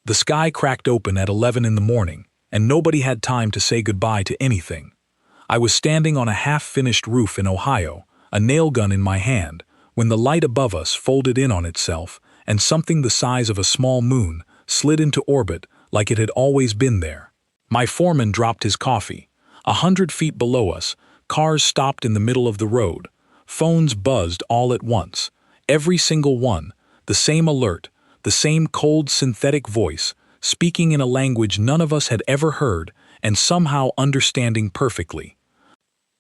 The sky cracked open at 11 in the morning, and nobody had time to say goodbye to anything. I was standing on a half-finished roof in Ohio, a nail gun in my hand, when the light above us folded in on itself, and something the size of a small moon slid into orbit like it had always been there. My foreman dropped his coffee. 100 feet below us, cars stopped in the middle of the road. Phones buzzed all at once. Every single one, the same alert, the same cold synthetic voice, speaking in a language none of us had ever heard and somehow understanding perfectly.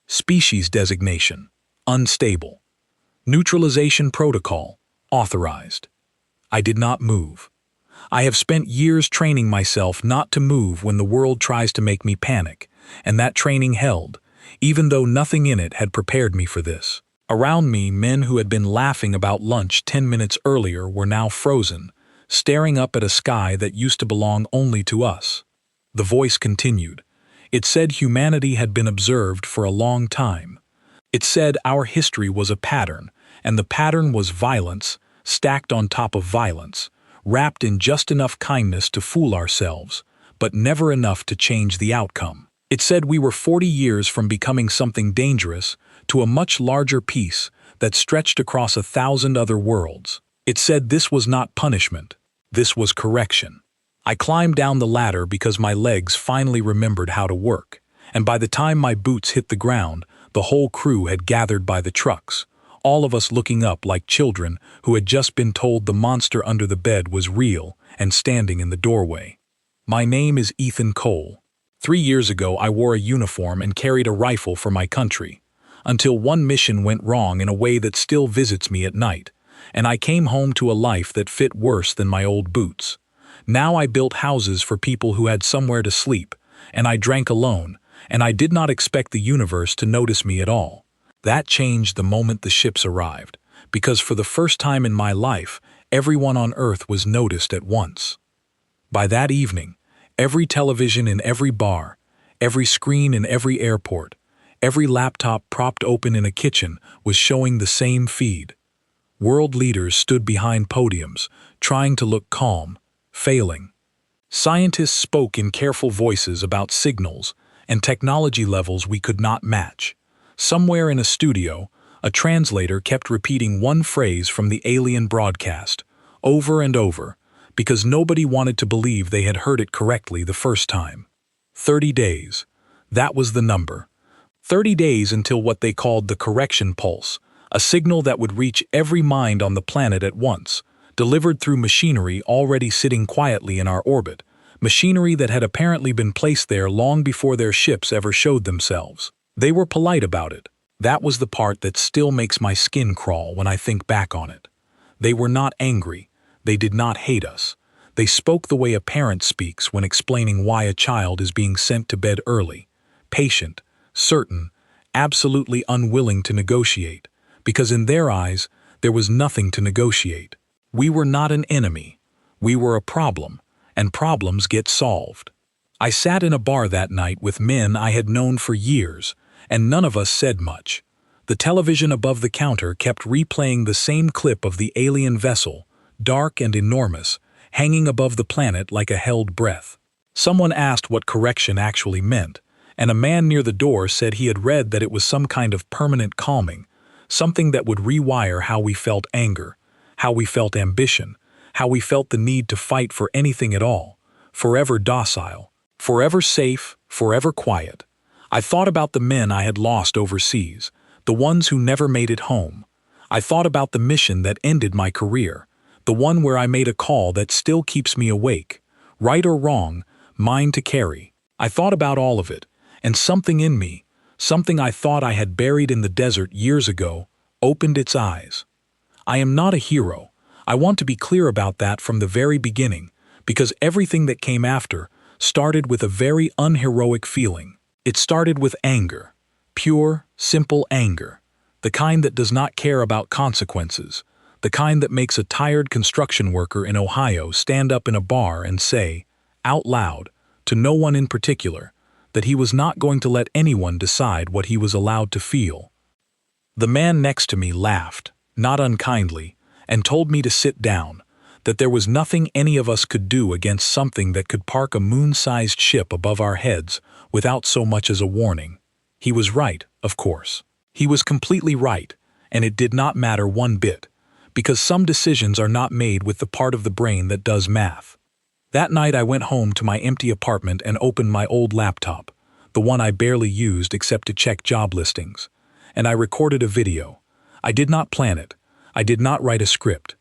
Species designation, unstable. Neutralization protocol, authorized. I did not move. I have spent years training myself not to move when the world tries to make me panic, and that training held, even though nothing in it had prepared me for this. Around me, men who had been laughing about lunch 10 minutes earlier were now frozen, staring up at a sky that used to belong only to us. The voice continued. It said humanity had been observed for a long time. It said our history was a pattern, and the pattern was violence, stacked on top of violence, wrapped in just enough kindness to fool ourselves, but never enough to change the outcome. It said we were 40 years from becoming something dangerous to a much larger piece that stretched across 1,000 other worlds. It said this was not punishment, this was correction. I climbed down the ladder because my legs finally remembered how to work, and by the time my boots hit the ground, the whole crew had gathered by the trucks, all of us looking up like children who had just been told the monster under the bed was real and standing in the doorway. My name is Ethan Cole. 3 years ago I wore a uniform and carried a rifle for my country, until one mission went wrong in a way that still visits me at night, and I came home to a life that fit worse than my old boots. Now I built houses for people who had somewhere to sleep, and I drank alone, and I did not expect the universe to notice me at all. That changed the moment the ships arrived, because for the first time in my life, everyone on Earth was noticed at once. By that evening, every television in every bar, every screen in every airport, every laptop propped open in a kitchen was showing the same feed. World leaders stood behind podiums, trying to look calm, failing. Scientists spoke in careful voices about signals and technology levels we could not match. Somewhere in a studio, a translator kept repeating one phrase from the alien broadcast, over and over, because nobody wanted to believe they had heard it correctly the first time. 30 days. That was the number. 30 days until what they called the correction pulse, a signal that would reach every mind on the planet at once, delivered through machinery already sitting quietly in our orbit, machinery that had apparently been placed there long before their ships ever showed themselves. They were polite about it. That was the part that still makes my skin crawl when I think back on it. They were not angry. They did not hate us. They spoke the way a parent speaks when explaining why a child is being sent to bed early, patient, certain, absolutely unwilling to negotiate, because in their eyes, there was nothing to negotiate. We were not an enemy. We were a problem, and problems get solved. I sat in a bar that night with men I had known for years, and none of us said much. The television above the counter kept replaying the same clip of the alien vessel, dark and enormous, hanging above the planet like a held breath. Someone asked what correction actually meant, and a man near the door said he had read that it was some kind of permanent calming, something that would rewire how we felt anger, how we felt ambition, how we felt the need to fight for anything at all, forever docile, forever safe, forever quiet. I thought about the men I had lost overseas, the ones who never made it home. I thought about the mission that ended my career, the one where I made a call that still keeps me awake, right or wrong, mine to carry. I thought about all of it, and something in me, something I thought I had buried in the desert years ago, opened its eyes. I am not a hero. I want to be clear about that from the very beginning, because everything that came after started with a very unheroic feeling. It started with anger, pure, simple anger, the kind that does not care about consequences, the kind that makes a tired construction worker in Ohio stand up in a bar and say, out loud, to no one in particular, that he was not going to let anyone decide what he was allowed to feel. The man next to me laughed, not unkindly, and told me to sit down. that there was nothing any of us could do against something that could park a moon-sized ship above our heads without so much as a warning. He was right, of course. He was completely right, and it did not matter one bit, because some decisions are not made with the part of the brain that does math. That night I went home to my empty apartment and opened my old laptop, the one I barely used except to check job listings, and I recorded a video. I did not plan it. I did not write a script.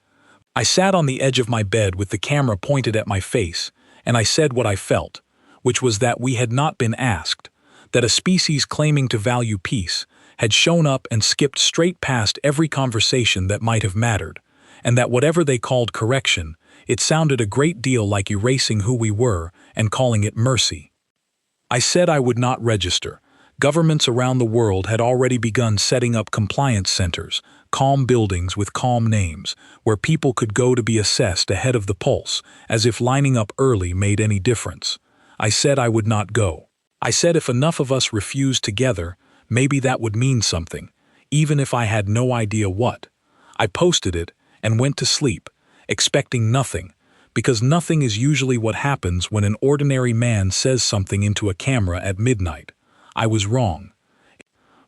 I sat on the edge of my bed with the camera pointed at my face, and I said what I felt, which was that we had not been asked, that a species claiming to value peace had shown up and skipped straight past every conversation that might have mattered, and that whatever they called correction, it sounded a great deal like erasing who we were and calling it mercy. I said I would not register. Governments around the world had already begun setting up compliance centers, calm buildings with calm names, where people could go to be assessed ahead of the pulse, as if lining up early made any difference. I said I would not go. I said if enough of us refused together, maybe that would mean something, even if I had no idea what. I posted it and went to sleep, expecting nothing, because nothing is usually what happens when an ordinary man says something into a camera at midnight. I was wrong.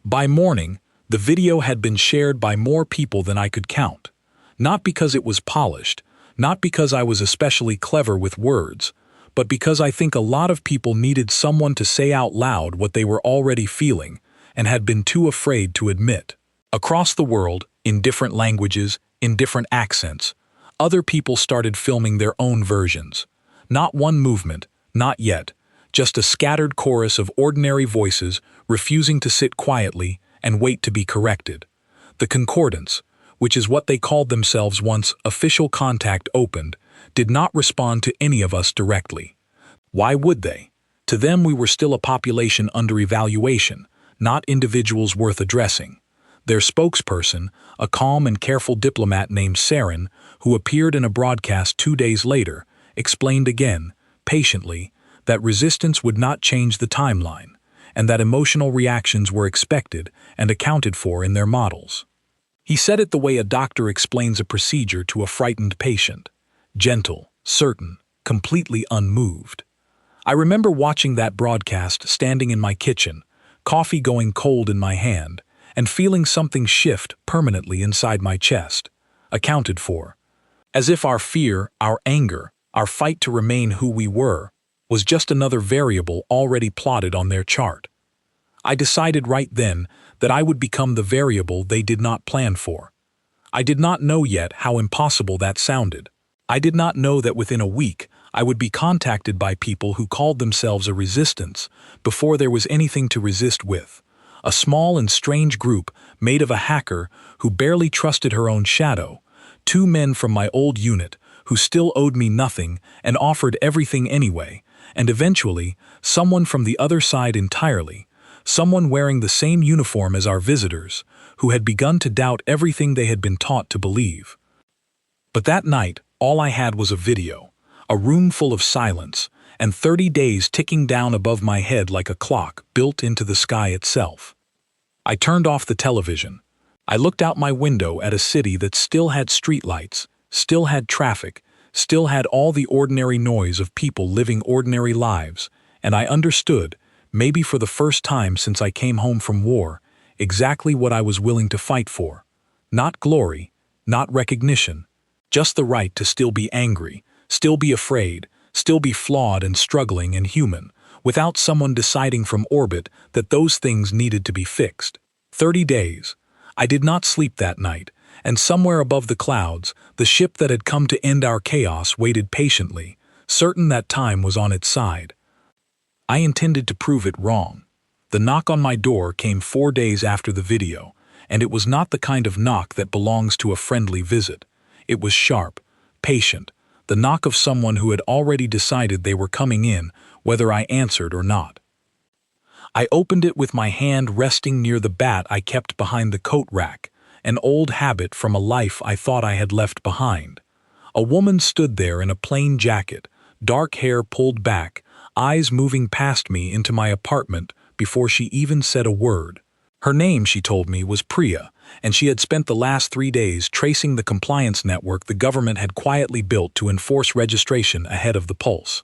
By morning, the video had been shared by more people than I could count. Not because it was polished, not because I was especially clever with words, but because I think a lot of people needed someone to say out loud what they were already feeling and had been too afraid to admit. Across the world, in different languages, in different accents, other people started filming their own versions. Not one movement, not yet, just a scattered chorus of ordinary voices refusing to sit quietly and wait to be corrected. The concordance, which is what they called themselves once official contact opened, did not respond to any of us directly. Why would they? To them we were still a population under evaluation, not individuals worth addressing. Their spokesperson, a calm and careful diplomat named Saren, who appeared in a broadcast 2 days later, explained again, patiently, that resistance would not change the timeline, and that emotional reactions were expected and accounted for in their models. He said it the way a doctor explains a procedure to a frightened patient, gentle, certain, completely unmoved. I remember watching that broadcast standing in my kitchen, coffee going cold in my hand, and feeling something shift permanently inside my chest, accounted for. As if our fear, our anger, our fight to remain who we were, was just another variable already plotted on their chart. I decided right then that I would become the variable they did not plan for. I did not know yet how impossible that sounded. I did not know that within a week I would be contacted by people who called themselves a resistance before there was anything to resist with. A small and strange group made of a hacker who barely trusted her own shadow, 2 men from my old unit who still owed me nothing and offered everything anyway, and eventually someone from the other side entirely, someone wearing the same uniform as our visitors, who had begun to doubt everything they had been taught to believe. But that night, all I had was a video, a room full of silence, and 30 days ticking down above my head like a clock built into the sky itself. I turned off the television. I looked out my window at a city that still had streetlights, still had traffic, still had all the ordinary noise of people living ordinary lives, and I understood, maybe for the first time since I came home from war, exactly what I was willing to fight for. Not glory, not recognition, just the right to still be angry, still be afraid, still be flawed and struggling and human, without someone deciding from orbit that those things needed to be fixed. 30 days. I did not sleep that night, and somewhere above the clouds, the ship that had come to end our chaos waited patiently, certain that time was on its side. I intended to prove it wrong. The knock on my door came 4 days after the video, and it was not the kind of knock that belongs to a friendly visit. It was sharp, patient, the knock of someone who had already decided they were coming in, whether I answered or not. I opened it with my hand resting near the bat I kept behind the coat rack, an old habit from a life I thought I had left behind. A woman stood there in a plain jacket, dark hair pulled back, eyes moving past me into my apartment before she even said a word. Her name, she told me, was Priya, and she had spent the last 3 days tracing the compliance network the government had quietly built to enforce registration ahead of the pulse.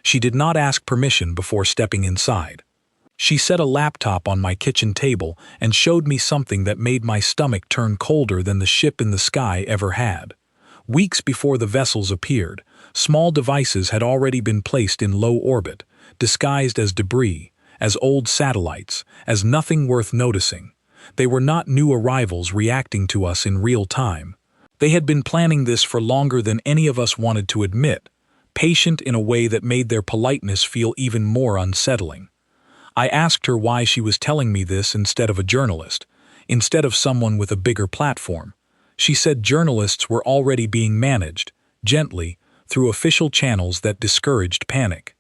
She did not ask permission before stepping inside. She set a laptop on my kitchen table and showed me something that made my stomach turn colder than the ship in the sky ever had. Weeks before the vessels appeared, small devices had already been placed in low orbit, disguised as debris, as old satellites, as nothing worth noticing. They were not new arrivals reacting to us in real time. They had been planning this for longer than any of us wanted to admit, patient in a way that made their politeness feel even more unsettling. I asked her why she was telling me this instead of a journalist, instead of someone with a bigger platform. She said journalists were already being managed, gently, through official channels that discouraged panic.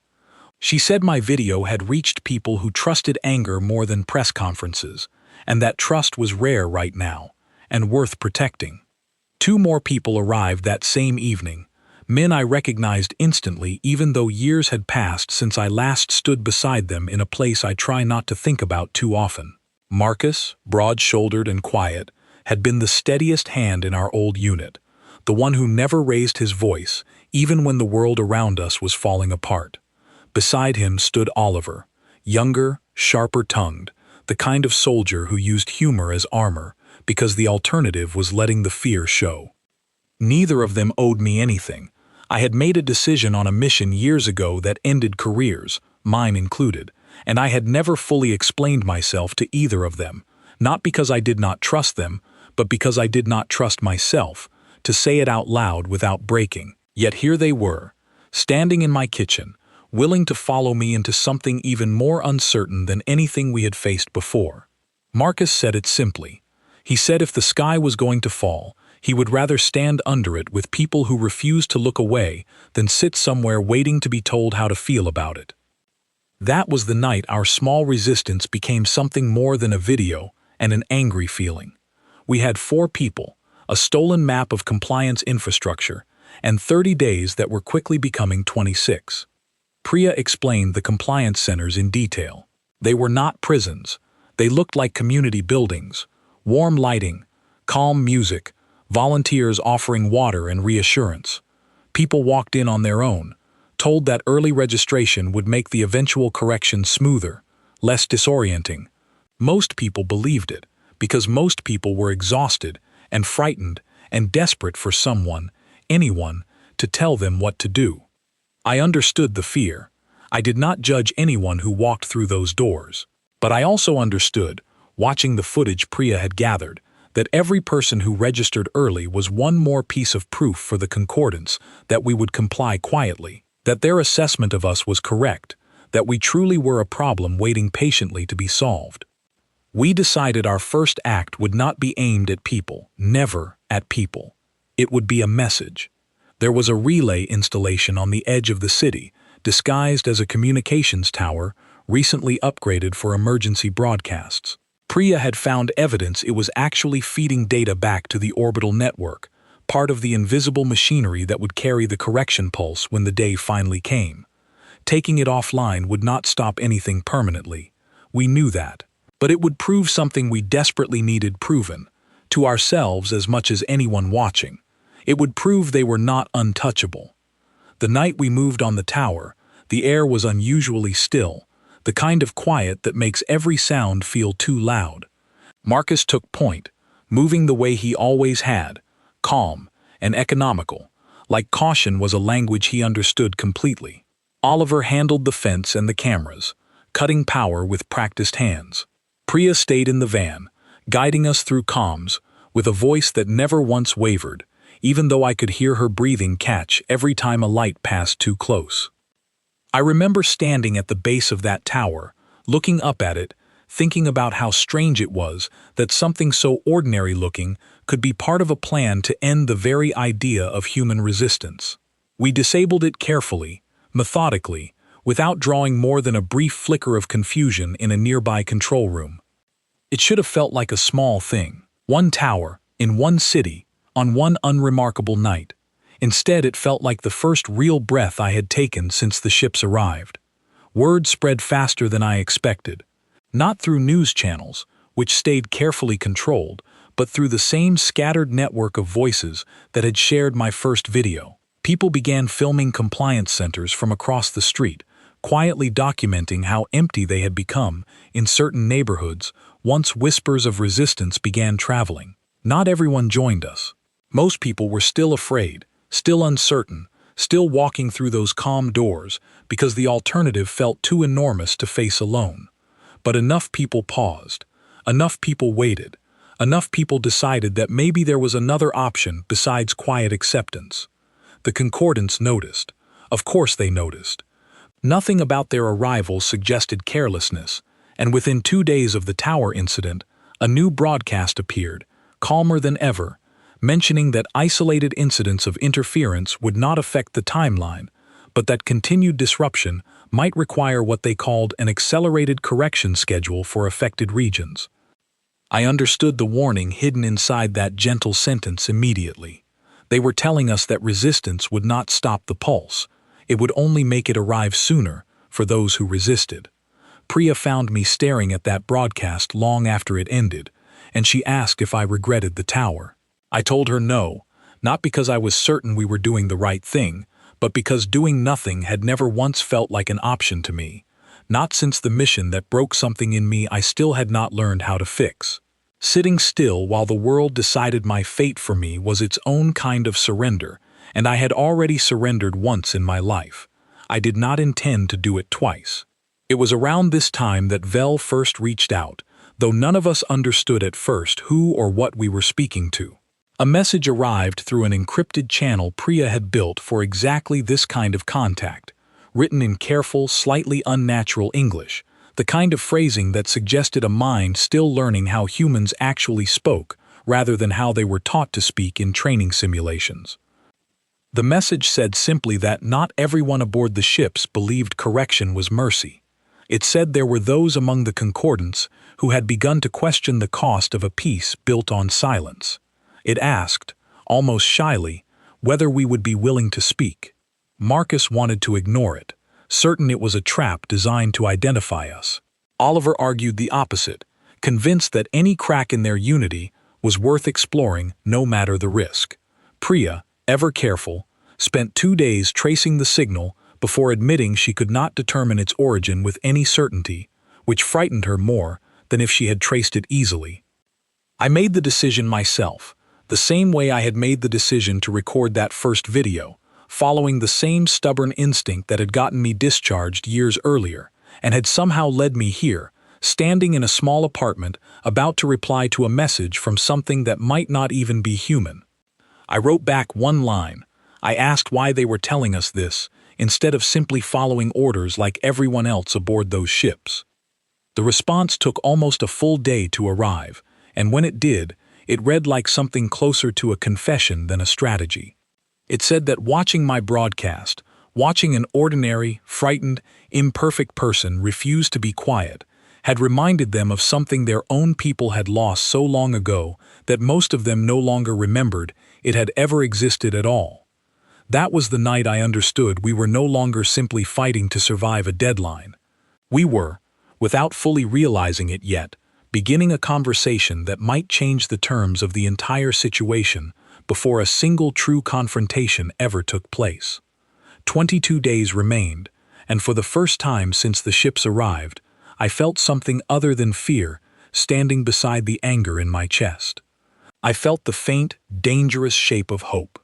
She said my video had reached people who trusted anger more than press conferences, and that trust was rare right now, and worth protecting. 2 more people arrived that same evening, men I recognized instantly even though years had passed since I last stood beside them in a place I try not to think about too often. Marcus, broad-shouldered and quiet, had been the steadiest hand in our old unit, the one who never raised his voice, even when the world around us was falling apart. Beside him stood Oliver, younger, sharper-tongued, the kind of soldier who used humor as armor, because the alternative was letting the fear show. Neither of them owed me anything. I had made a decision on a mission years ago that ended careers, mine included, and I had never fully explained myself to either of them, not because I did not trust them, but because I did not trust myself, to say it out loud without breaking. Yet here they were, standing in my kitchen, willing to follow me into something even more uncertain than anything we had faced before. Marcus said it simply. He said if the sky was going to fall, he would rather stand under it with people who refused to look away than sit somewhere waiting to be told how to feel about it. That was the night our small resistance became something more than a video and an angry feeling. We had 4 people, a stolen map of compliance infrastructure, and 30 days that were quickly becoming 26. Priya explained the compliance centers in detail. They were not prisons. They looked like community buildings, warm lighting, calm music, volunteers offering water and reassurance. People walked in on their own, told that early registration would make the eventual correction smoother, less disorienting. Most people believed it, because most people were exhausted and frightened and desperate for someone, anyone, to tell them what to do. I understood the fear. I did not judge anyone who walked through those doors. But I also understood, watching the footage Priya had gathered, that every person who registered early was one more piece of proof for the concordance that we would comply quietly, that their assessment of us was correct, that we truly were a problem waiting patiently to be solved. We decided our first act would not be aimed at people, never at people. It would be a message. There was a relay installation on the edge of the city, disguised as a communications tower, recently upgraded for emergency broadcasts. Priya had found evidence it was actually feeding data back to the orbital network, part of the invisible machinery that would carry the correction pulse when the day finally came. Taking it offline would not stop anything permanently. We knew that. But it would prove something we desperately needed proven, to ourselves as much as anyone watching. It would prove they were not untouchable. The night we moved on the tower, the air was unusually still, the kind of quiet that makes every sound feel too loud. Marcus took point, moving the way he always had, calm and economical, like caution was a language he understood completely. Oliver handled the fence and the cameras, cutting power with practiced hands. Priya stayed in the van, guiding us through comms, with a voice that never once wavered, even though I could hear her breathing catch every time a light passed too close. I remember standing at the base of that tower, looking up at it, thinking about how strange it was that something so ordinary-looking could be part of a plan to end the very idea of human resistance. We disabled it carefully, methodically, without drawing more than a brief flicker of confusion in a nearby control room. It should have felt like a small thing. One tower, in one city, on one unremarkable night. Instead, it felt like the first real breath I had taken since the ships arrived. Word spread faster than I expected. Not through news channels. which stayed carefully controlled, but through the same scattered network of voices that had shared my first video. People began filming compliance centers from across the street, quietly documenting how empty they had become in certain neighborhoods once whispers of resistance began traveling. Not everyone joined us. Most people were still afraid, still uncertain, still walking through those calm doors because the alternative felt too enormous to face alone. But enough people paused. Enough people waited. Enough people decided that maybe there was another option besides quiet acceptance. The concordants noticed. Of course they noticed. Nothing about their arrival suggested carelessness, and within 2 days of the tower incident, a new broadcast appeared, calmer than ever, mentioning that isolated incidents of interference would not affect the timeline, but that continued disruption might require what they called an accelerated correction schedule for affected regions. I understood the warning hidden inside that gentle sentence immediately. They were telling us that resistance would not stop the pulse. It would only make it arrive sooner for those who resisted. Priya found me staring at that broadcast long after it ended, and she asked if I regretted the tower. I told her no, not because I was certain we were doing the right thing, but because doing nothing had never once felt like an option to me, not since the mission that broke something in me I still had not learned how to fix. Sitting still while the world decided my fate for me was its own kind of surrender, and I had already surrendered once in my life. I did not intend to do it twice. It was around this time that Vel first reached out, though none of us understood at first who or what we were speaking to. A message arrived through an encrypted channel Priya had built for exactly this kind of contact, written in careful, slightly unnatural English, the kind of phrasing that suggested a mind still learning how humans actually spoke, rather than how they were taught to speak in training simulations. The message said simply that not everyone aboard the ships believed correction was mercy. It said there were those among the concordants who had begun to question the cost of a peace built on silence. It asked, almost shyly, whether we would be willing to speak. Marcus wanted to ignore it, certain it was a trap designed to identify us. Oliver argued the opposite, convinced that any crack in their unity was worth exploring no matter the risk. Priya, ever careful, spent 2 days tracing the signal before admitting she could not determine its origin with any certainty, which frightened her more than if she had traced it easily. I made the decision myself, the same way I had made the decision to record that first video, following the same stubborn instinct that had gotten me discharged years earlier, and had somehow led me here, standing in a small apartment about to reply to a message from something that might not even be human. I wrote back one line. I asked why they were telling us this, instead of simply following orders like everyone else aboard those ships. The response took almost a full day to arrive, and when it did, it read like something closer to a confession than a strategy. It said that watching my broadcast, watching an ordinary, frightened, imperfect person refuse to be quiet, had reminded them of something their own people had lost so long ago that most of them no longer remembered it had ever existed at all. That was the night I understood we were no longer simply fighting to survive a deadline. We were, without fully realizing it yet, beginning a conversation that might change the terms of the entire situation before a single true confrontation ever took place. 22 days remained, and for the first time since the ships arrived, I felt something other than fear standing beside the anger in my chest. I felt the faint, dangerous shape of hope.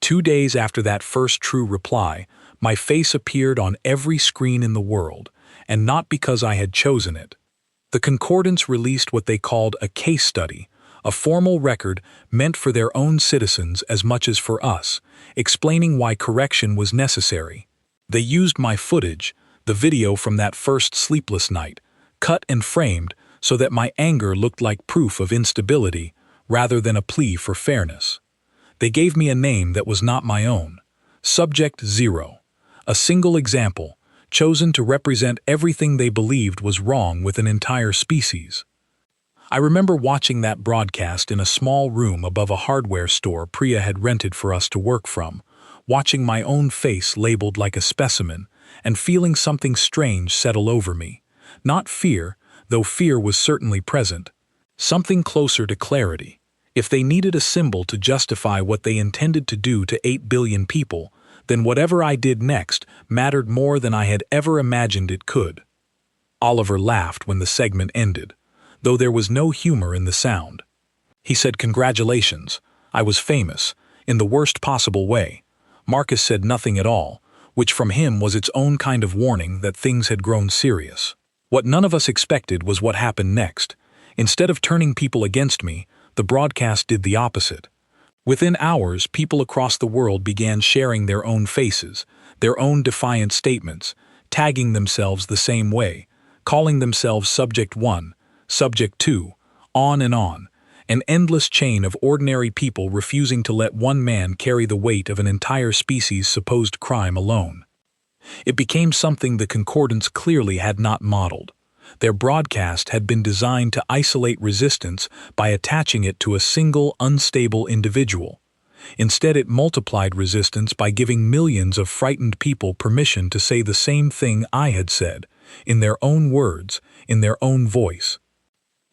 2 days after that first true reply, my face appeared on every screen in the world, and not because I had chosen it. The concordants released what they called a case study, a formal record meant for their own citizens as much as for us, explaining why correction was necessary. They used my footage, the video from that first sleepless night, cut and framed so that my anger looked like proof of instability rather than a plea for fairness. They gave me a name that was not my own, Subject Zero, a single example, chosen to represent everything they believed was wrong with an entire species. I remember watching that broadcast in a small room above a hardware store Priya had rented for us to work from, watching my own face labeled like a specimen, and feeling something strange settle over me. Not fear, though fear was certainly present. something closer to clarity. If they needed a symbol to justify what they intended to do to 8 billion people, then whatever I did next mattered more than I had ever imagined it could. Oliver laughed when the segment ended, though there was no humor in the sound. He said, "Congratulations, I was famous, in the worst possible way." Marcus said nothing at all, which from him was its own kind of warning that things had grown serious. What none of us expected was what happened next. Instead of turning people against me, the broadcast did the opposite. Within hours, people across the world began sharing their own faces, their own defiant statements, tagging themselves the same way, calling themselves Subject 1, Subject 2, on, an endless chain of ordinary people refusing to let one man carry the weight of an entire species' supposed crime alone. It became something the concordance clearly had not modeled. Their broadcast had been designed to isolate resistance by attaching it to a single, unstable individual. Instead, it multiplied resistance by giving millions of frightened people permission to say the same thing I had said, in their own words, in their own voice.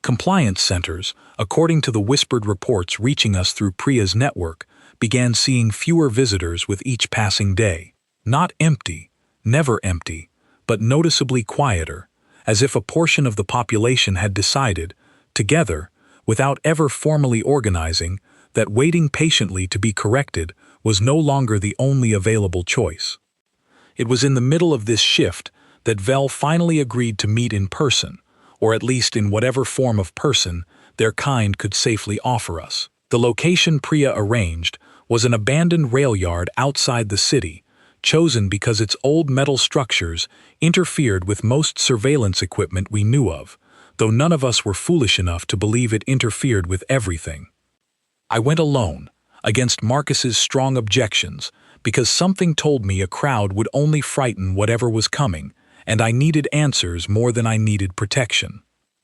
Compliance centers, according to the whispered reports reaching us through Priya's network, began seeing fewer visitors with each passing day. Not empty, never empty, but noticeably quieter, as if a portion of the population had decided, together, without ever formally organizing, that waiting patiently to be corrected was no longer the only available choice. It was in the middle of this shift that Vel finally agreed to meet in person, or at least in whatever form of person their kind could safely offer us. The location Priya arranged was an abandoned rail yard outside the city, chosen because its old metal structures interfered with most surveillance equipment we knew of, though none of us were foolish enough to believe it interfered with everything. I went alone, against Marcus's strong objections, because something told me a crowd would only frighten whatever was coming, and I needed answers more than I needed protection.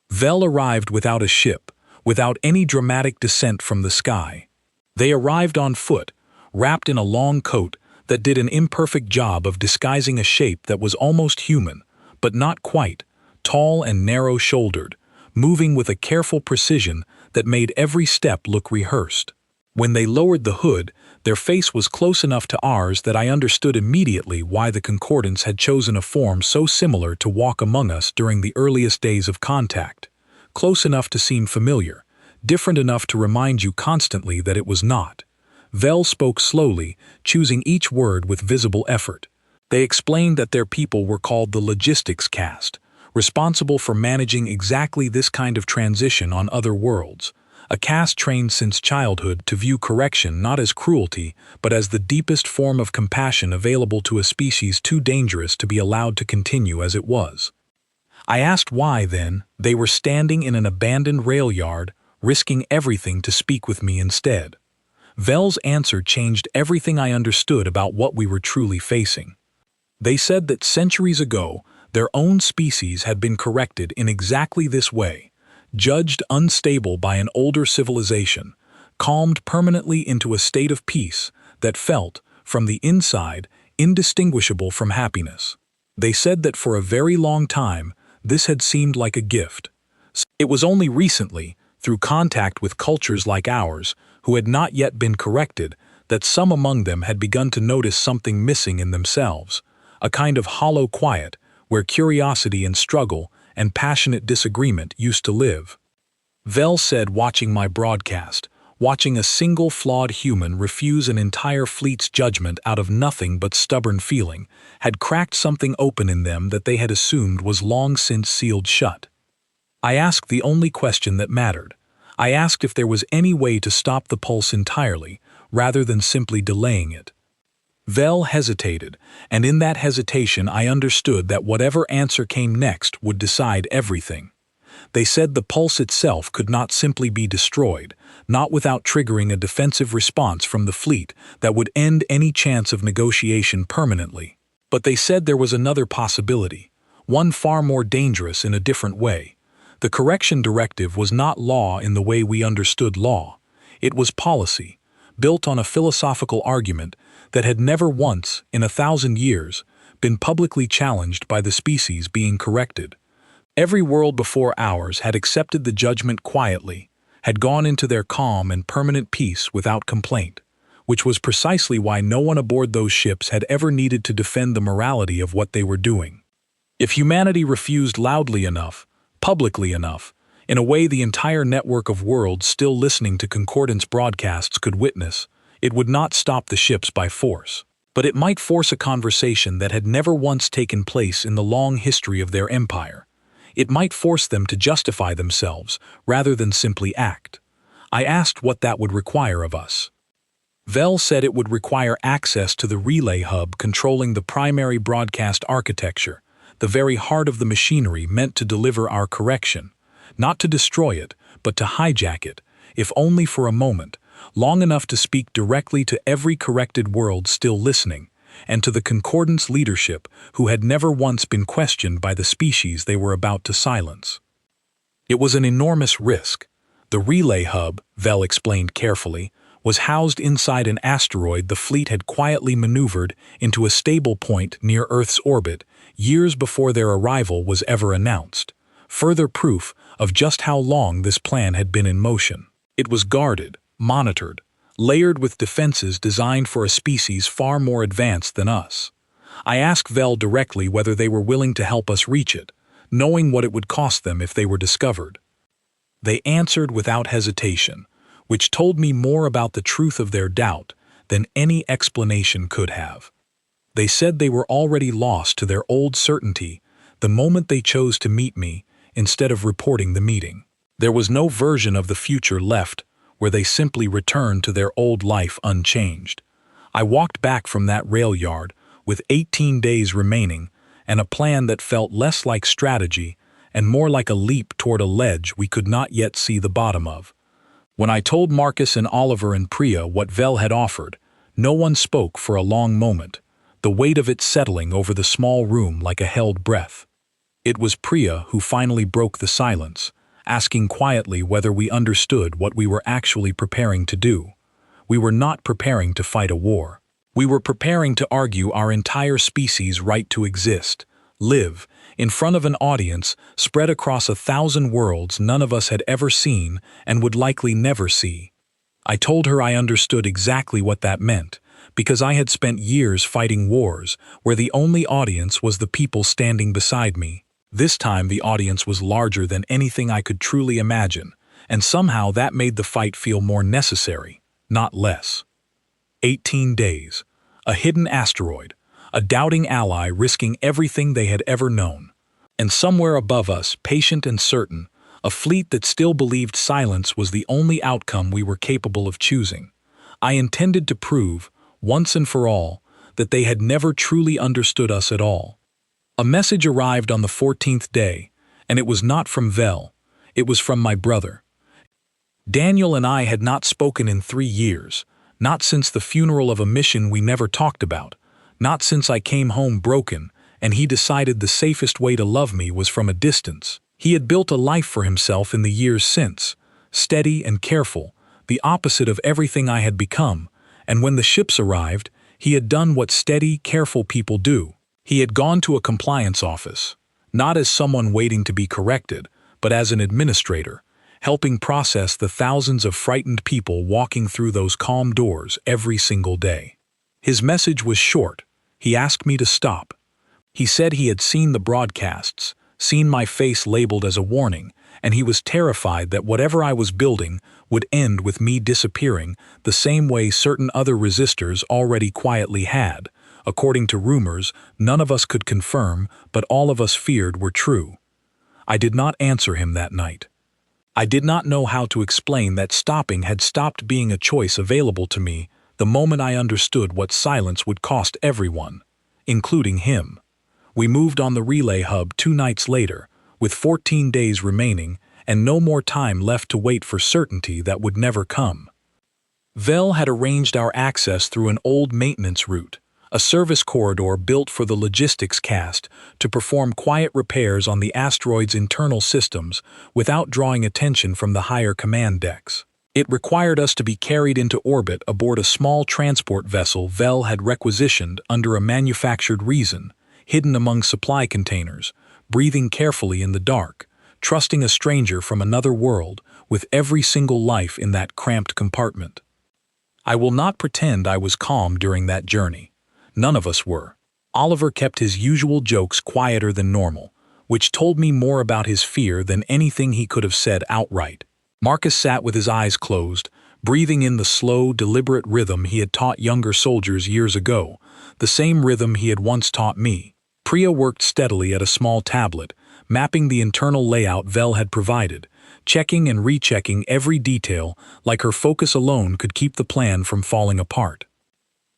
Vel arrived without a ship, without any dramatic descent from the sky. They arrived on foot, wrapped in a long coat that did an imperfect job of disguising a shape that was almost human, but not quite, tall and narrow-shouldered, moving with a careful precision that made every step look rehearsed. When they lowered the hood, their face was close enough to ours that I understood immediately why the concordance had chosen a form so similar to walk among us during the earliest days of contact. Close enough to seem familiar, different enough to remind you constantly that it was not. Vel spoke slowly, choosing each word with visible effort. They explained that their people were called the logistics caste, responsible for managing exactly this kind of transition on other worlds, a caste trained since childhood to view correction not as cruelty, but as the deepest form of compassion available to a species too dangerous to be allowed to continue as it was. I asked why, then, they were standing in an abandoned rail yard, risking everything to speak with me instead. Vel's answer changed everything I understood about what we were truly facing. They said that centuries ago, their own species had been corrected in exactly this way, judged unstable by an older civilization, calmed permanently into a state of peace that felt, from the inside, indistinguishable from happiness. They said that for a very long time, this had seemed like a gift. It was only recently, through contact with cultures like ours, who had not yet been corrected, that some among them had begun to notice something missing in themselves, a kind of hollow quiet where curiosity and struggle and passionate disagreement used to live. Vel said, watching my broadcast, watching a single flawed human refuse an entire fleet's judgment out of nothing but stubborn feeling, had cracked something open in them that they had assumed was long since sealed shut. I asked the only question that mattered. I asked if there was any way to stop the pulse entirely, rather than simply delaying it. Vel hesitated, and in that hesitation I understood that whatever answer came next would decide everything. They said the pulse itself could not simply be destroyed, not without triggering a defensive response from the fleet that would end any chance of negotiation permanently. But they said there was another possibility, one far more dangerous in a different way. The correction directive was not law in the way we understood law. It was policy, built on a philosophical argument that had never once, in 1,000 years, been publicly challenged by the species being corrected. Every world before ours had accepted the judgment quietly, had gone into their calm and permanent peace without complaint, which was precisely why no one aboard those ships had ever needed to defend the morality of what they were doing. If humanity refused loudly enough, publicly enough, in a way the entire network of worlds still listening to concordance broadcasts could witness, it would not stop the ships by force. But it might force a conversation that had never once taken place in the long history of their empire. It might force them to justify themselves rather than simply act. I asked what that would require of us. Vel said it would require access to the relay hub controlling the primary broadcast architecture, the very heart of the machinery meant to deliver our correction, not to destroy it, but to hijack it, if only for a moment, long enough to speak directly to every corrected world still listening, and to the concordance leadership who had never once been questioned by the species they were about to silence. It was an enormous risk. The relay hub, Vel explained carefully, was housed inside an asteroid the fleet had quietly maneuvered into a stable point near Earth's orbit years before their arrival was ever announced, further proof of just how long this plan had been in motion. It was guarded, monitored, layered with defenses designed for a species far more advanced than us. I asked Vel directly whether they were willing to help us reach it, knowing what it would cost them if they were discovered. They answered without hesitation, which told me more about the truth of their doubt than any explanation could have. They said they were already lost to their old certainty the moment they chose to meet me instead of reporting the meeting. There was no version of the future left where they simply returned to their old life unchanged. I walked back from that rail yard with 18 days remaining and a plan that felt less like strategy and more like a leap toward a ledge we could not yet see the bottom of. When I told Marcus and Oliver and Priya what Vel had offered, no one spoke for a long moment, the weight of it settling over the small room like a held breath. It was Priya who finally broke the silence, asking quietly whether we understood what we were actually preparing to do. We were not preparing to fight a war. We were preparing to argue our entire species' right to exist, live, in front of an audience spread across 1,000 worlds none of us had ever seen and would likely never see. I told her I understood exactly what that meant, because I had spent years fighting wars where the only audience was the people standing beside me. This time the audience was larger than anything I could truly imagine, and somehow that made the fight feel more necessary, not less. 18 days, a hidden asteroid, a doubting ally risking everything they had ever known. And somewhere above us, patient and certain, a fleet that still believed silence was the only outcome we were capable of choosing. I intended to prove, once and for all, that they had never truly understood us at all. A message arrived on the 14th day, and it was not from Vel, it was from my brother. Daniel and I had not spoken in 3 years, not since the funeral of a mission we never talked about, not since I came home broken, and he decided the safest way to love me was from a distance. He had built a life for himself in the years since, steady and careful, the opposite of everything I had become, and when the ships arrived, he had done what steady, careful people do. He had gone to a compliance office, not as someone waiting to be corrected, but as an administrator, helping process the thousands of frightened people walking through those calm doors every single day. His message was short. He asked me to stop. He said he had seen the broadcasts, seen my face labeled as a warning, and he was terrified that whatever I was building would end with me disappearing the same way certain other resistors already quietly had, according to rumors none of us could confirm but all of us feared were true. I did not answer him that night. I did not know how to explain that stopping had stopped being a choice available to me the moment I understood what silence would cost everyone, including him. We moved on the relay hub 2 nights later, with 14 days remaining and no more time left to wait for certainty that would never come. Vel had arranged our access through an old maintenance route, a service corridor built for the logistics cast to perform quiet repairs on the asteroid's internal systems without drawing attention from the higher command decks. It required us to be carried into orbit aboard a small transport vessel Vel had requisitioned under a manufactured reason, hidden among supply containers, breathing carefully in the dark, trusting a stranger from another world with every single life in that cramped compartment. I will not pretend I was calm during that journey. None of us were. Oliver kept his usual jokes quieter than normal, which told me more about his fear than anything he could have said outright. Marcus sat with his eyes closed, breathing in the slow, deliberate rhythm he had taught younger soldiers years ago, the same rhythm he had once taught me. Priya worked steadily at a small tablet, mapping the internal layout Vel had provided, checking and rechecking every detail like her focus alone could keep the plan from falling apart.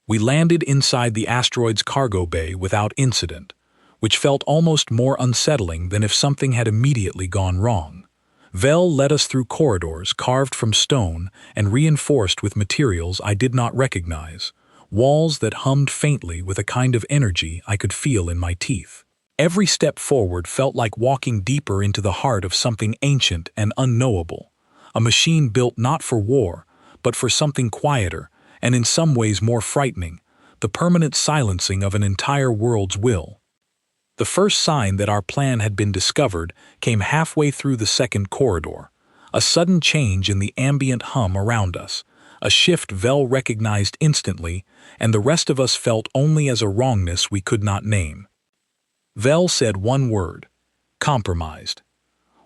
We landed inside the asteroid's cargo bay without incident, which felt almost more unsettling than if something had immediately gone wrong. Vel led us through corridors carved from stone and reinforced with materials I did not recognize, walls that hummed faintly with a kind of energy I could feel in my teeth. Every step forward felt like walking deeper into the heart of something ancient and unknowable, a machine built not for war, but for something quieter, and in some ways more frightening, the permanent silencing of an entire world's will. The first sign that our plan had been discovered came halfway through the second corridor, a sudden change in the ambient hum around us, a shift Vel recognized instantly, and the rest of us felt only as a wrongness we could not name. Vel said one word: compromised.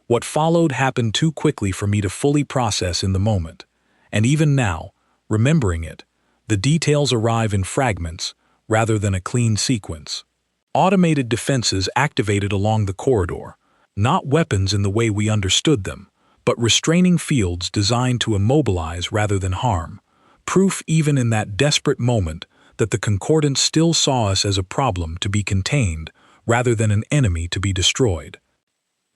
What followed happened too quickly for me to fully process in the moment, and even now, remembering it, the details arrive in fragments rather than a clean sequence. Automated defenses activated along the corridor, not weapons in the way we understood them, but restraining fields designed to immobilize rather than harm, proof even in that desperate moment that the Concordance still saw us as a problem to be contained rather than an enemy to be destroyed.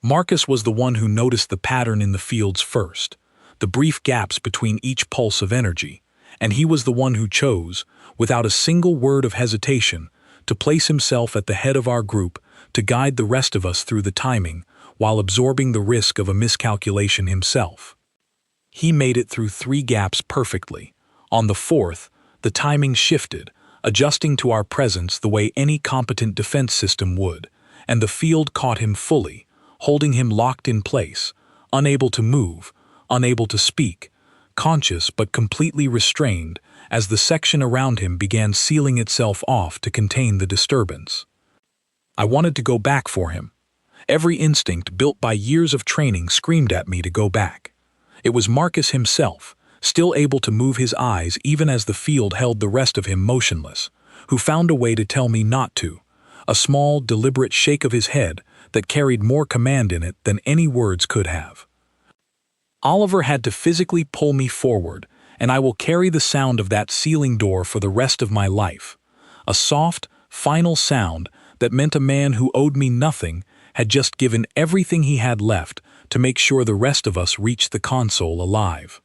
Marcus was the one who noticed the pattern in the fields first, the brief gaps between each pulse of energy, and he was the one who chose, without a single word of hesitation, to place himself at the head of our group to guide the rest of us through the timing while absorbing the risk of a miscalculation himself. He made it through 3 gaps perfectly. On the 4th, the timing shifted, adjusting to our presence the way any competent defense system would, and the field caught him fully, holding him locked in place, unable to move, unable to speak, conscious but completely restrained as the section around him began sealing itself off to contain the disturbance. I wanted to go back for him. Every instinct built by years of training screamed at me to go back. It was Marcus himself, still able to move his eyes even as the field held the rest of him motionless, who found a way to tell me not to, a small, deliberate shake of his head that carried more command in it than any words could have. Oliver had to physically pull me forward, and I will carry the sound of that sealing door for the rest of my life. A soft, final sound that meant a man who owed me nothing had just given everything he had left to make sure the rest of us reached the console alive.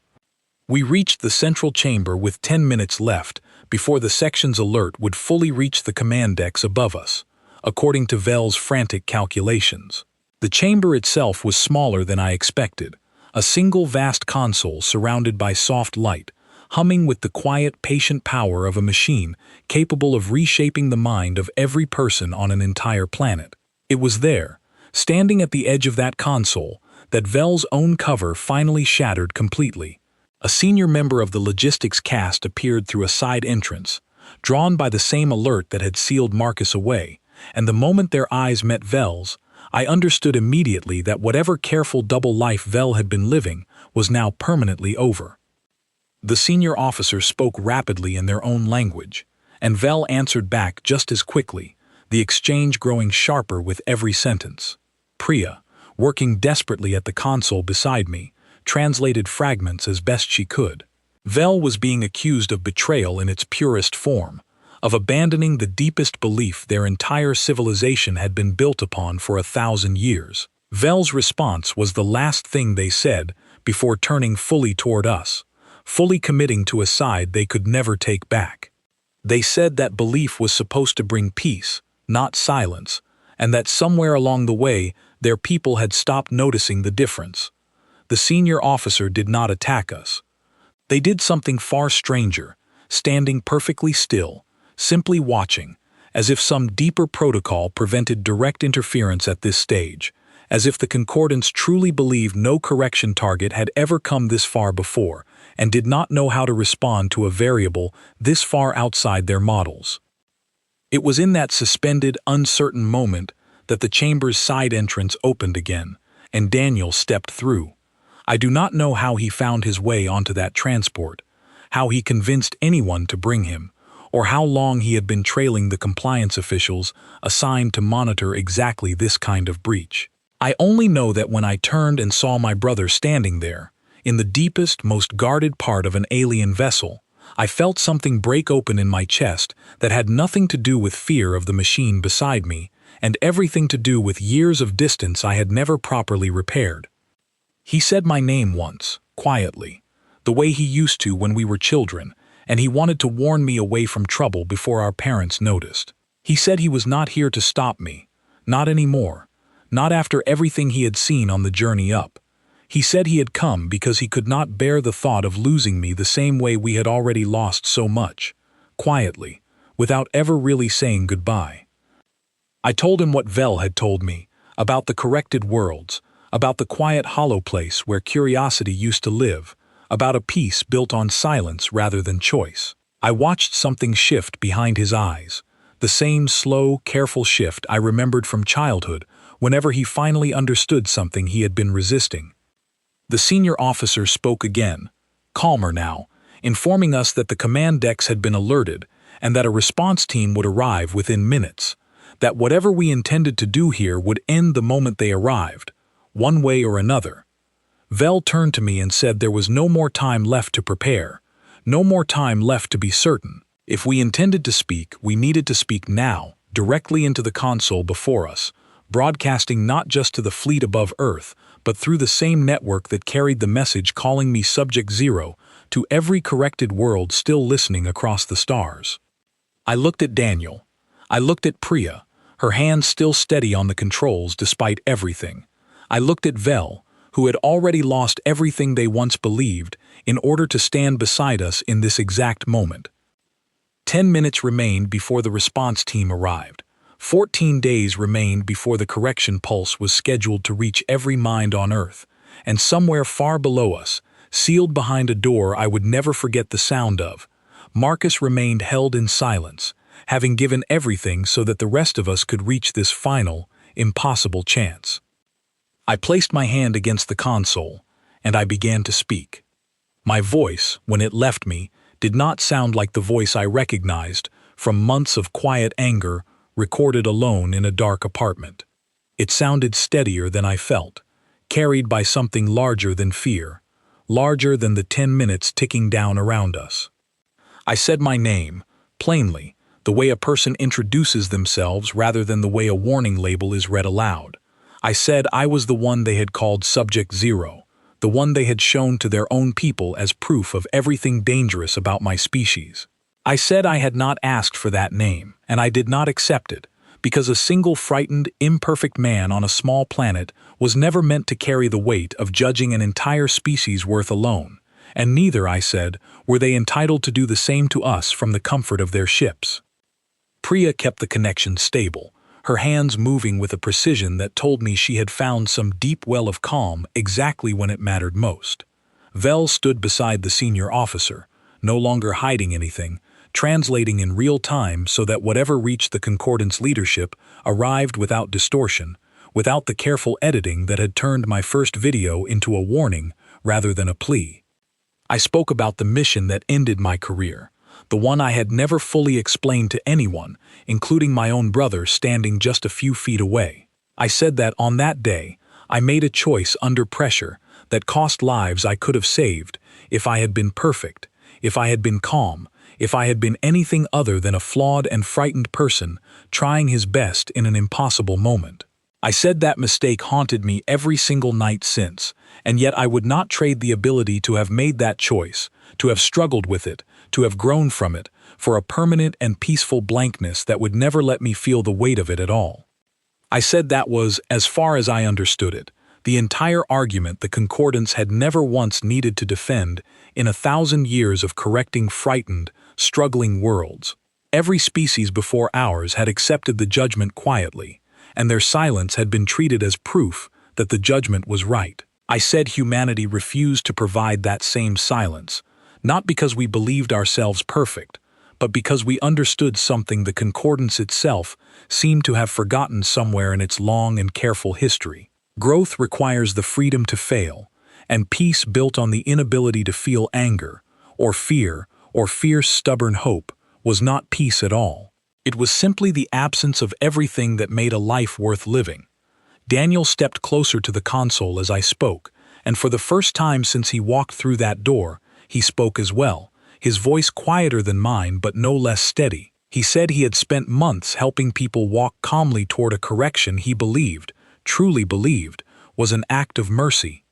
We reached the central chamber with 10 minutes left before the section's alert would fully reach the command decks above us, according to Vel's frantic calculations. The chamber itself was smaller than I expected, a single vast console surrounded by soft light, humming with the quiet, patient power of a machine capable of reshaping the mind of every person on an entire planet. It was there, standing at the edge of that console, that Vel's own cover finally shattered completely. A senior member of the logistics cast appeared through a side entrance, drawn by the same alert that had sealed Marcus away, and the moment their eyes met Vel's, I understood immediately that whatever careful double life Vel had been living was now permanently over. The senior officers spoke rapidly in their own language, and Vel answered back just as quickly, the exchange growing sharper with every sentence. Priya, working desperately at the console beside me, translated fragments as best she could. Vel was being accused of betrayal in its purest form, of abandoning the deepest belief their entire civilization had been built upon for 1,000 years. Vel's response was the last thing they said before turning fully toward us, fully committing to a side they could never take back. They said that belief was supposed to bring peace, not silence, and that somewhere along the way their people had stopped noticing the difference. The senior officer did not attack us. They did something far stranger, standing perfectly still, simply watching, as if some deeper protocol prevented direct interference at this stage, as if the concordance truly believed no correction target had ever come this far before, and did not know how to respond to a variable this far outside their models. It was in that suspended, uncertain moment that the chamber's side entrance opened again, and Daniel stepped through. I do not know how he found his way onto that transport, how he convinced anyone to bring him, or how long he had been trailing the compliance officials assigned to monitor exactly this kind of breach. I only know that when I turned and saw my brother standing there, in the deepest, most guarded part of an alien vessel, I felt something break open in my chest that had nothing to do with fear of the machine beside me, and everything to do with years of distance I had never properly repaired. He said my name once, quietly, the way he used to when we were children, and he wanted to warn me away from trouble before our parents noticed. He said he was not here to stop me, not anymore, not after everything he had seen on the journey up. He said he had come because he could not bear the thought of losing me the same way we had already lost so much, quietly, without ever really saying goodbye. I told him what Vel had told me, about the corrected worlds, about the quiet hollow place where curiosity used to live, about a peace built on silence rather than choice. I watched something shift behind his eyes, the same slow, careful shift I remembered from childhood whenever he finally understood something he had been resisting. The senior officer spoke again, calmer now, informing us that the command decks had been alerted and that a response team would arrive within minutes, that whatever we intended to do here would end the moment they arrived, one way or another. Vel turned to me and said there was no more time left to prepare, no more time left to be certain. If we intended to speak, we needed to speak now, directly into the console before us, broadcasting not just to the fleet above Earth, but through the same network that carried the message calling me Subject Zero to every corrected world still listening across the stars. I looked at Daniel. I looked at Priya, her hands still steady on the controls despite everything. I looked at Vel, who had already lost everything they once believed in order to stand beside us in this exact moment. 10 minutes remained before the response team arrived. 14 days remained before the correction pulse was scheduled to reach every mind on Earth, and somewhere far below us, sealed behind a door I would never forget the sound of, Marcus remained held in silence, having given everything so that the rest of us could reach this final, impossible chance. I placed my hand against the console, and I began to speak. My voice, when it left me, did not sound like the voice I recognized from months of quiet anger recorded alone in a dark apartment. It sounded steadier than I felt, carried by something larger than fear, larger than the 10 minutes ticking down around us. I said my name, plainly, the way a person introduces themselves rather than the way a warning label is read aloud. I said I was the one they had called Subject Zero, the one they had shown to their own people as proof of everything dangerous about my species. I said I had not asked for that name, and I did not accept it, because a single frightened, imperfect man on a small planet was never meant to carry the weight of judging an entire species' worth alone, and neither, I said, were they entitled to do the same to us from the comfort of their ships. Priya kept the connection stable, her hands moving with a precision that told me she had found some deep well of calm exactly when it mattered most. Vel stood beside the senior officer, no longer hiding anything, translating in real time so that whatever reached the Concordance leadership arrived without distortion, without the careful editing that had turned my first video into a warning rather than a plea. I spoke about the mission that ended my career, the one I had never fully explained to anyone, including my own brother standing just a few feet away. I said that on that day, I made a choice under pressure that cost lives I could have saved if I had been perfect, if I had been calm, if I had been anything other than a flawed and frightened person trying his best in an impossible moment. I said that mistake haunted me every single night since, and yet I would not trade the ability to have made that choice, to have struggled with it, to have grown from it, for a permanent and peaceful blankness that would never let me feel the weight of it at all. I said that was, as far as I understood it, the entire argument the Concordance had never once needed to defend in 1,000 years of correcting frightened, struggling worlds. Every species before ours had accepted the judgment quietly, and their silence had been treated as proof that the judgment was right. I said humanity refused to provide that same silence, not because we believed ourselves perfect, but because we understood something the concordance itself seemed to have forgotten somewhere in its long and careful history. Growth requires the freedom to fail, and peace built on the inability to feel anger, or fierce stubborn hope, was not peace at all. It was simply the absence of everything that made a life worth living. Daniel stepped closer to the console as I spoke, and for the first time since he walked through that door, he spoke as well, his voice quieter than mine but no less steady. He said he had spent months helping people walk calmly toward a correction he believed, truly believed, was an act of mercy.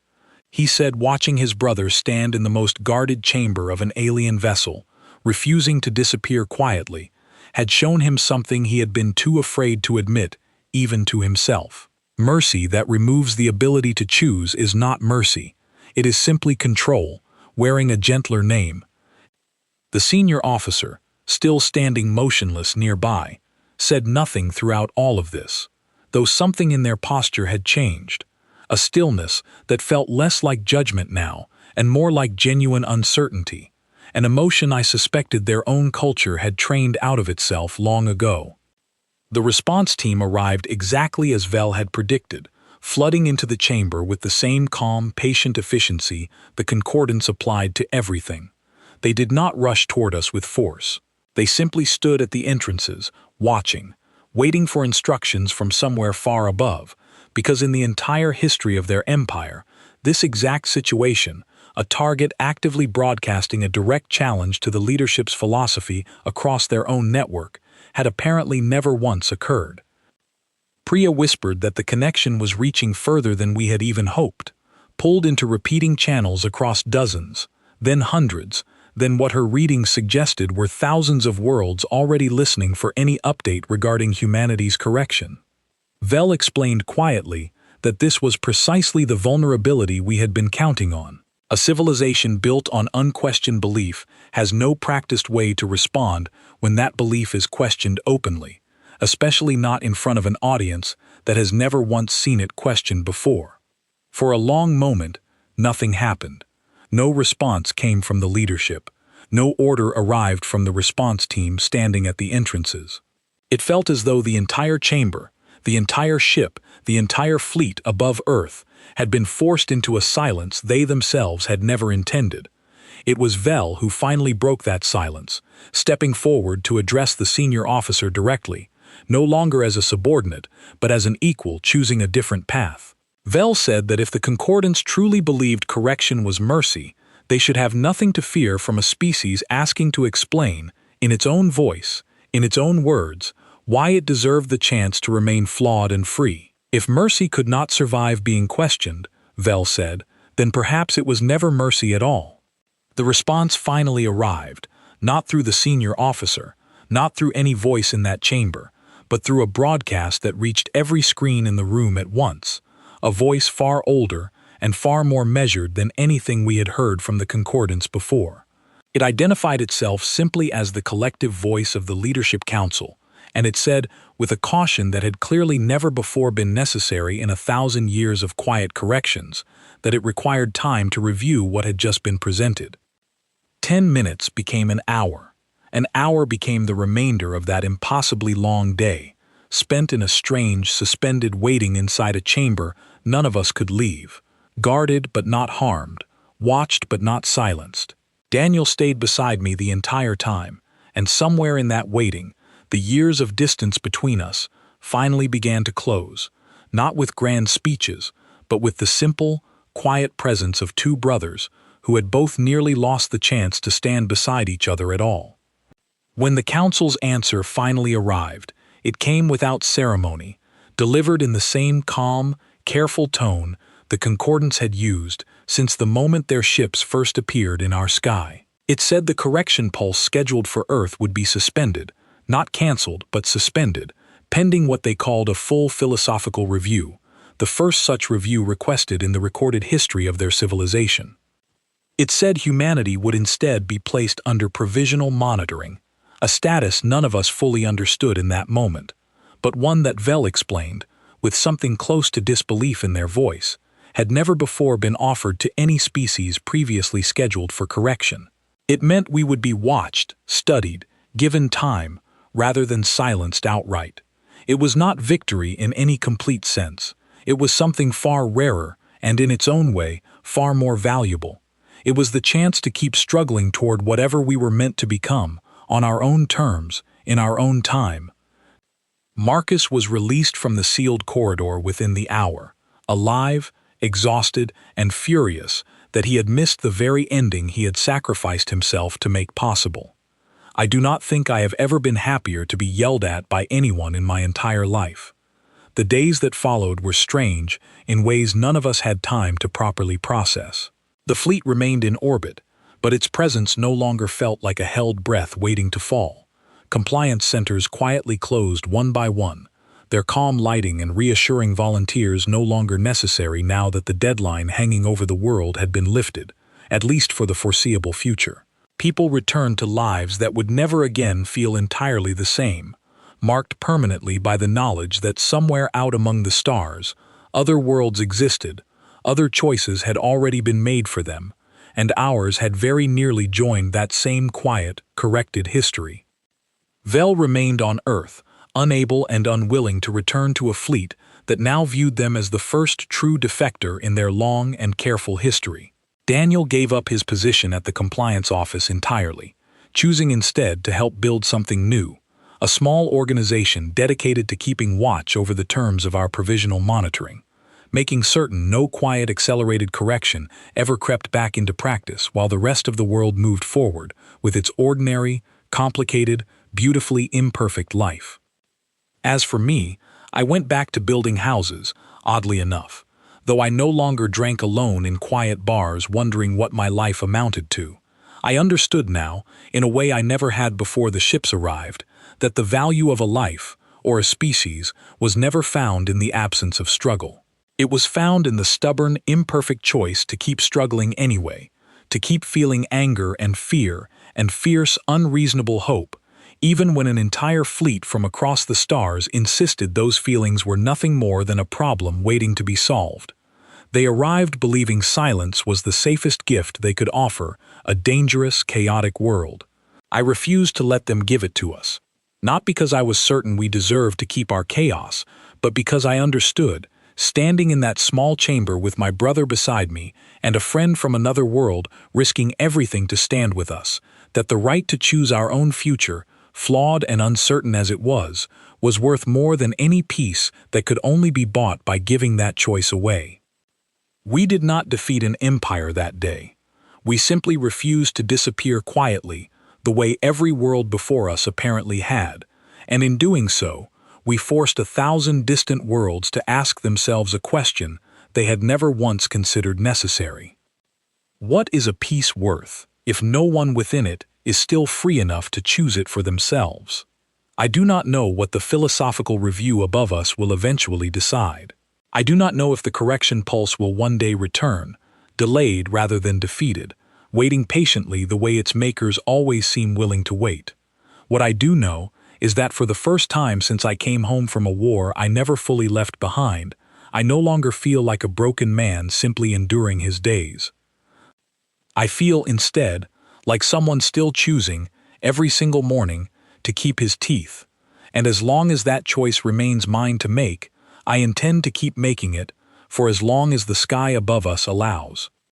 He said watching his brother stand in the most guarded chamber of an alien vessel, refusing to disappear quietly, had shown him something he had been too afraid to admit, even to himself. Mercy that removes the ability to choose is not mercy. It is simply control, wearing a gentler name. The senior officer, still standing motionless nearby, said nothing throughout all of this, though something in their posture had changed, a stillness that felt less like judgment now and more like genuine uncertainty, an emotion I suspected their own culture had trained out of itself long ago. The response team arrived exactly as Vel had predicted, flooding into the chamber with the same calm, patient efficiency the concordance applied to everything. They did not rush toward us with force. They simply stood at the entrances, watching, waiting for instructions from somewhere far above, because in the entire history of their empire, this exact situation, a target actively broadcasting a direct challenge to the leadership's philosophy across their own network, had apparently never once occurred. Priya whispered that the connection was reaching further than we had even hoped, pulled into repeating channels across dozens, then hundreds, then what her readings suggested were thousands of worlds already listening for any update regarding humanity's correction. Vel explained quietly that this was precisely the vulnerability we had been counting on. A civilization built on unquestioned belief has no practiced way to respond when that belief is questioned openly, especially not in front of an audience that has never once seen it questioned before. For a long moment, nothing happened. No response came from the leadership. No order arrived from the response team standing at the entrances. It felt as though the entire chamber, the entire ship, the entire fleet above Earth had been forced into a silence they themselves had never intended. It was Vel who finally broke that silence, stepping forward to address the senior officer directly, no longer as a subordinate, but as an equal choosing a different path. Vel said that if the concordance truly believed correction was mercy, they should have nothing to fear from a species asking to explain, in its own voice, in its own words, why it deserved the chance to remain flawed and free. If mercy could not survive being questioned, Vel said, then perhaps it was never mercy at all. The response finally arrived, not through the senior officer, not through any voice in that chamber, but through a broadcast that reached every screen in the room at once, a voice far older and far more measured than anything we had heard from the concordance before. It identified itself simply as the collective voice of the Leadership Council, and it said, with a caution that had clearly never before been necessary in 1,000 years of quiet corrections, that it required time to review what had just been presented. 10 minutes became an hour. An hour became the remainder of that impossibly long day, spent in a strange, suspended waiting inside a chamber none of us could leave, guarded but not harmed, watched but not silenced. Daniel stayed beside me the entire time, and somewhere in that waiting, the years of distance between us finally began to close, not with grand speeches, but with the simple, quiet presence of two brothers who had both nearly lost the chance to stand beside each other at all. When the council's answer finally arrived, it came without ceremony, delivered in the same calm, careful tone the concordance had used since the moment their ships first appeared in our sky. It said the correction pulse scheduled for Earth would be suspended, not cancelled but suspended, pending what they called a full philosophical review, the first such review requested in the recorded history of their civilization. It said humanity would instead be placed under provisional monitoring, a status none of us fully understood in that moment, but one that Vel explained, with something close to disbelief in their voice, had never before been offered to any species previously scheduled for correction. It meant we would be watched, studied, given time, rather than silenced outright. It was not victory in any complete sense. It was something far rarer, and in its own way, far more valuable. It was the chance to keep struggling toward whatever we were meant to become, on our own terms, in our own time. Marcus was released from the sealed corridor within the hour, alive, exhausted, and furious that he had missed the very ending he had sacrificed himself to make possible. I do not think I have ever been happier to be yelled at by anyone in my entire life. The days that followed were strange in ways none of us had time to properly process. The fleet remained in orbit, but its presence no longer felt like a held breath waiting to fall. Compliance centers quietly closed one by one, their calm lighting and reassuring volunteers no longer necessary now that the deadline hanging over the world had been lifted, at least for the foreseeable future. People returned to lives that would never again feel entirely the same, marked permanently by the knowledge that somewhere out among the stars, other worlds existed, other choices had already been made for them, and ours had very nearly joined that same quiet, corrected history. Vel remained on Earth, unable and unwilling to return to a fleet that now viewed them as the first true defector in their long and careful history. Daniel gave up his position at the compliance office entirely, choosing instead to help build something new, a small organization dedicated to keeping watch over the terms of our provisional monitoring, making certain no quiet accelerated correction ever crept back into practice while the rest of the world moved forward with its ordinary, complicated, beautifully imperfect life. As for me, I went back to building houses, oddly enough, though I no longer drank alone in quiet bars wondering what my life amounted to. I understood now, in a way I never had before the ships arrived, that the value of a life, or a species, was never found in the absence of struggle. It was found in the stubborn, imperfect choice to keep struggling anyway, to keep feeling anger and fear and fierce, unreasonable hope, even when an entire fleet from across the stars insisted those feelings were nothing more than a problem waiting to be solved. They arrived believing silence was the safest gift they could offer a dangerous, chaotic world. I refused to let them give it to us, not because I was certain we deserved to keep our chaos, but because I understood, standing in that small chamber with my brother beside me and a friend from another world risking everything to stand with us, that the right to choose our own future, flawed and uncertain as it was worth more than any peace that could only be bought by giving that choice away. We did not defeat an empire that day. We simply refused to disappear quietly, the way every world before us apparently had, and in doing so, we forced 1,000 distant worlds to ask themselves a question they had never once considered necessary. What is a peace worth if no one within it is still free enough to choose it for themselves? I do not know what the philosophical review above us will eventually decide. I do not know if the correction pulse will one day return, delayed rather than defeated, waiting patiently the way its makers always seem willing to wait. What I do know is that for the first time since I came home from a war I never fully left behind, I no longer feel like a broken man simply enduring his days. I feel, instead, like someone still choosing, every single morning, to keep his teeth, and as long as that choice remains mine to make, I intend to keep making it, for as long as the sky above us allows.